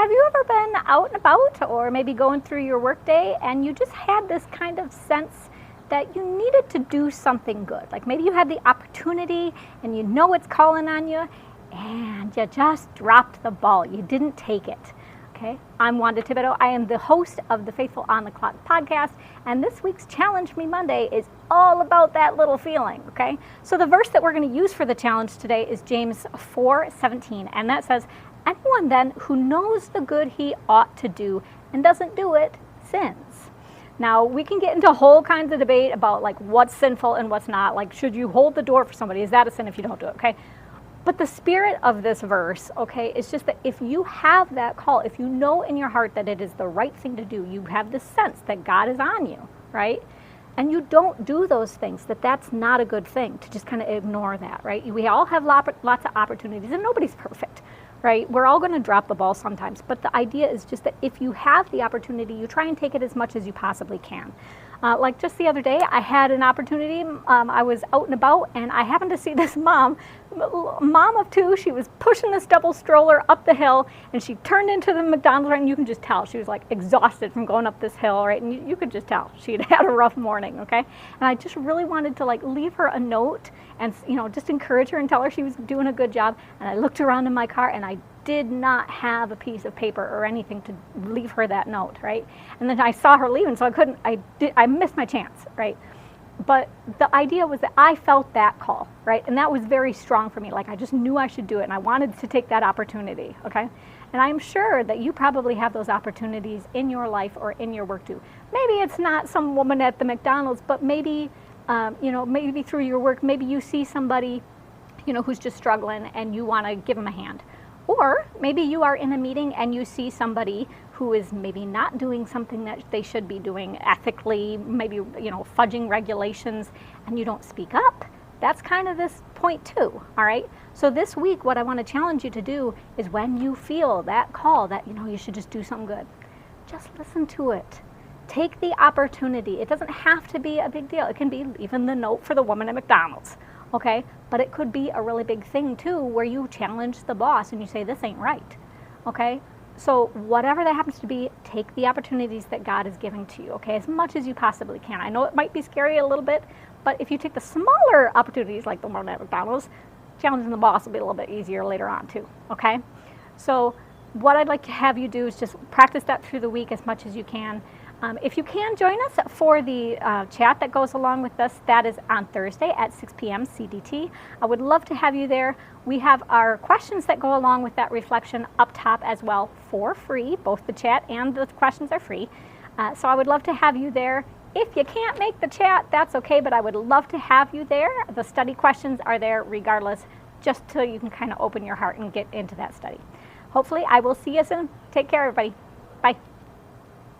Have you ever been out and about or maybe going through your workday and you just had this kind of sense that you needed to do something good? Like maybe you had the opportunity and you know it's calling on you and you just dropped the ball. You didn't take it. Okay, I'm Wanda Thibodeau. I am the host of the Faithful on the Clock podcast, and this week's Challenge Me Monday is all about that little feeling, okay? So the verse that we're going to use for the challenge today is James 4:17, and that says, "Anyone then who knows the good he ought to do and doesn't do it sins." Now, we can get into whole kinds of debate about like what's sinful and what's not. Like, should you hold the door for somebody? Is that a sin if you don't do it, okay? But the spirit of this verse, okay, is just that if you have that call, if you know in your heart that it is the right thing to do, you have the sense that God is on you, right? And you don't do those things, that's not a good thing, to just kind of ignore that, right? We all have lots of opportunities, and nobody's perfect, right? We're all going to drop the ball sometimes, but the idea is just that if you have the opportunity, you try and take it as much as you possibly can. Like just the other day, I had an opportunity. I was out and about, and I happened to see this mom of two. She was pushing this double stroller up the hill, and she turned into the McDonald's, right? And you can just tell she was like exhausted from going up this hill, right? And you could just tell she had had a rough morning, okay? And I just really wanted to like leave her a note and just encourage her and tell her she was doing a good job. And I looked around in my car, and I did not have a piece of paper or anything to leave her that note, right? And then I saw her leaving, so I missed my chance, right? But the idea was that I felt that call, right? And that was very strong for me. Like I just knew I should do it, and I wanted to take that opportunity, okay? And I'm sure that you probably have those opportunities in your life or in your work too. Maybe it's not some woman at the McDonald's, but maybe, maybe through your work, maybe you see somebody, who's just struggling and you want to give them a hand. Or maybe you are in a meeting and you see somebody who is maybe not doing something that they should be doing ethically, maybe, fudging regulations, and you don't speak up. That's kind of this point too, all right? So this week, what I want to challenge you to do is when you feel that call that, you should just do something good, just listen to it. Take the opportunity. It doesn't have to be a big deal. It can be even the note for the woman at McDonald's. Okay, but it could be a really big thing too, where you challenge the boss and you say, this ain't right, okay? So whatever that happens to be, take the opportunities that God is giving to you, okay, as much as you possibly can. I know it might be scary a little bit, but if you take the smaller opportunities like the one at McDonald's, challenging the boss will be a little bit easier later on too, okay? So what I'd like to have you do is just practice that through the week as much as you can. If you can join us for the chat that goes along with us, that is on Thursday at 6 p.m. CDT. I would love to have you there. We have our questions that go along with that reflection up top as well for free. Both the chat and the questions are free. So I would love to have you there. If you can't make the chat, that's okay, but I would love to have you there. The study questions are there regardless, just so you can kind of open your heart and get into that study. Hopefully, I will see you soon. Take care, everybody. Bye.